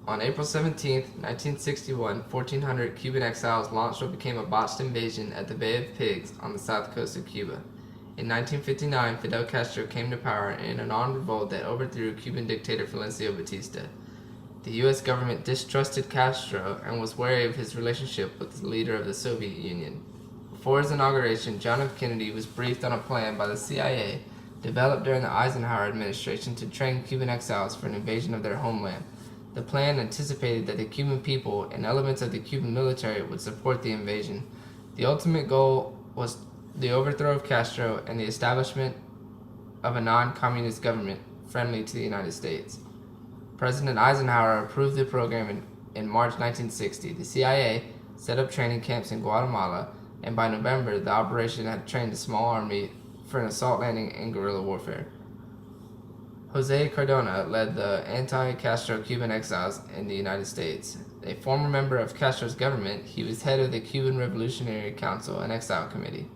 On April 17, 1961, 1,400 Cuban exiles launched what became a botched invasion at the Bay of Pigs on the south coast of Cuba. In 1959, Fidel Castro came to power in an armed revolt that overthrew Cuban dictator Fulgencio Batista. The U.S. government distrusted Castro and was wary of his relationship with the leader of the Soviet Union. Before his inauguration, John F. Kennedy was briefed on a plan by the CIA developed during the Eisenhower administration to train Cuban exiles for an invasion of their homeland. The plan anticipated that the Cuban people and elements of the Cuban military would support the invasion. The ultimate goal was the overthrow of Castro and the establishment of a non-communist government friendly to the United States. President Eisenhower approved the program in March 1960. The CIA set up training camps in Guatemala, and by November, the operation had trained a small army for an assault landing and guerrilla warfare. Jose Cardona led the anti-Castro Cuban exiles in the United States. A former member of Castro's government, he was head of the Cuban Revolutionary Council and Exile Committee.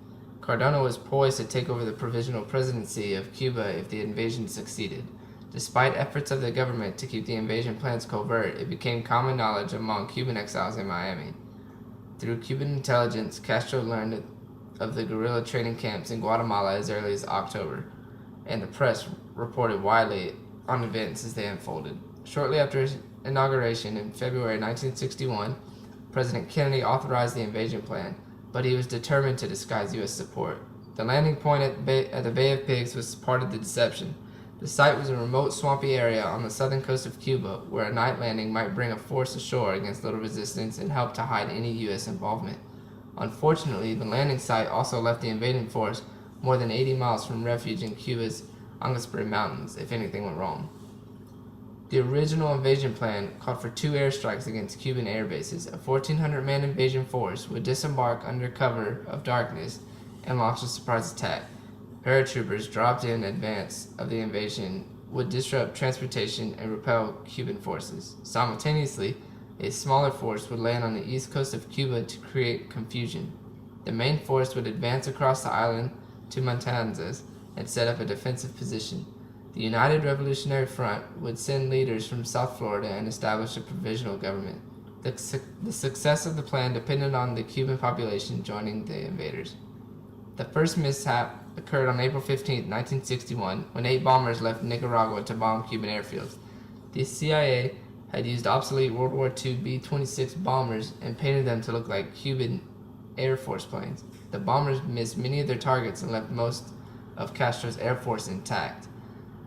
Cardona was poised to take over the provisional presidency of Cuba if the invasion succeeded. Despite efforts of the government to keep the invasion plans covert, it became common knowledge among Cuban exiles in Miami. Through Cuban intelligence, Castro learned of the guerrilla training camps in Guatemala as early as October, and the press reported widely on events as they unfolded. Shortly after his inauguration in February 1961, President Kennedy authorized the invasion plan, but he was determined to disguise U.S. support. The landing point at the Bay of Pigs was part of the deception. The site was a remote, swampy area on the southern coast of Cuba where a night landing might bring a force ashore against little resistance and help to hide any U.S. involvement. Unfortunately, the landing site also left the invading force more than 80 miles from refuge in Cuba's Angasper Mountains if anything went wrong. The original invasion plan called for 2 airstrikes against Cuban air bases. A 1,400-man invasion force would disembark under cover of darkness and launch a surprise attack. Paratroopers dropped in advance of the invasion would disrupt transportation and repel Cuban forces. Simultaneously, a smaller force would land on the east coast of Cuba to create confusion. The main force would advance across the island to Matanzas and set up a defensive position. The United Revolutionary Front would send leaders from South Florida and establish a provisional government. The success of the plan depended on the Cuban population joining the invaders. The first mishap occurred on April 15, 1961, when 8 bombers left Nicaragua to bomb Cuban airfields. The CIA had used obsolete World War II B-26 bombers and painted them to look like Cuban Air Force planes. The bombers missed many of their targets and left most of Castro's air force intact.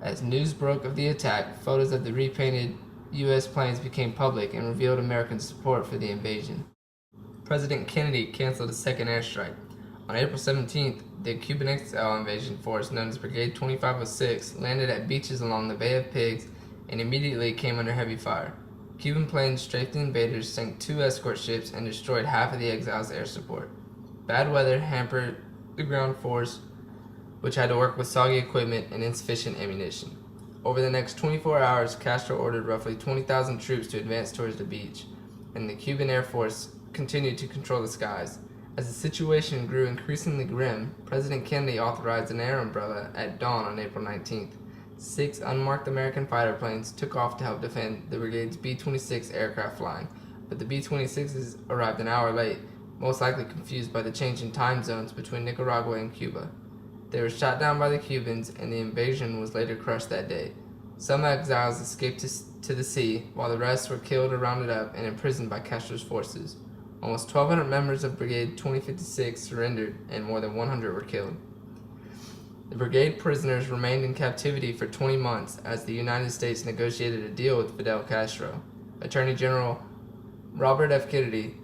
As news broke of the attack, photos of the repainted U.S. planes became public and revealed American support for the invasion. President Kennedy canceled a second airstrike. On April 17th, the Cuban exile invasion force, known as Brigade 2506, landed at beaches along the Bay of Pigs and immediately came under heavy fire. Cuban planes strafed the invaders, sank 2 escort ships, and destroyed half of the exiles' air support. Bad weather hampered the ground force, which had to work with soggy equipment and insufficient ammunition. Over the next 24 hours, Castro ordered roughly 20,000 troops to advance towards the beach, and the Cuban Air Force continued to control the skies. As the situation grew increasingly grim, President Kennedy authorized an air umbrella at dawn on April 19th. 6 unmarked American fighter planes took off to help defend the brigade's B-26 aircraft flying, but the B-26s arrived an hour late, most likely confused by the change in time zones between Nicaragua and Cuba. They were shot down by the Cubans, and the invasion was later crushed that day. Some exiles escaped to the sea, while the rest were killed or rounded up and imprisoned by Castro's forces. Almost 1,200 members of Brigade 2056 surrendered, and more than 100 were killed. The brigade prisoners remained in captivity for 20 months as the United States negotiated a deal with Fidel Castro. Attorney General Robert F. Kennedy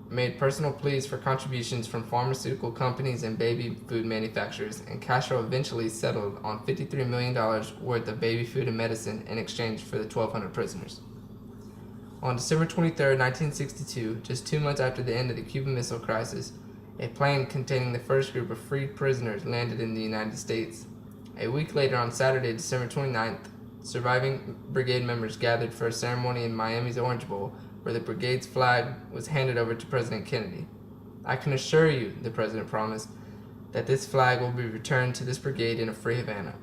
made personal pleas for contributions from pharmaceutical companies and baby food manufacturers, and Castro eventually settled on $53 million worth of baby food and medicine in exchange for the 1,200 prisoners. On December 23, 1962, just 2 months after the end of the Cuban Missile Crisis, a plane containing the first group of freed prisoners landed in the United States. A week later, on Saturday, December 29th, surviving brigade members gathered for a ceremony in Miami's Orange Bowl, where the brigade's flag was handed over to President Kennedy. "I can assure you," the president promised, "that this flag will be returned to this brigade in a free Havana."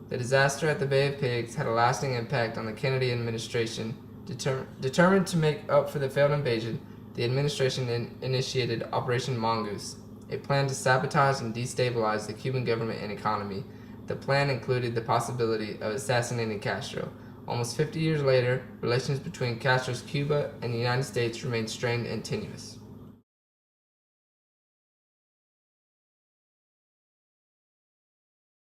The disaster at the Bay of Pigs had a lasting impact on the Kennedy administration Determined to make up for the failed invasion, the administration initiated Operation Mongoose, a plan to sabotage and destabilize the Cuban government and economy. The plan included the possibility of assassinating Castro. Almost 50 years later, relations between Castro's Cuba and the United States remain strained and tenuous.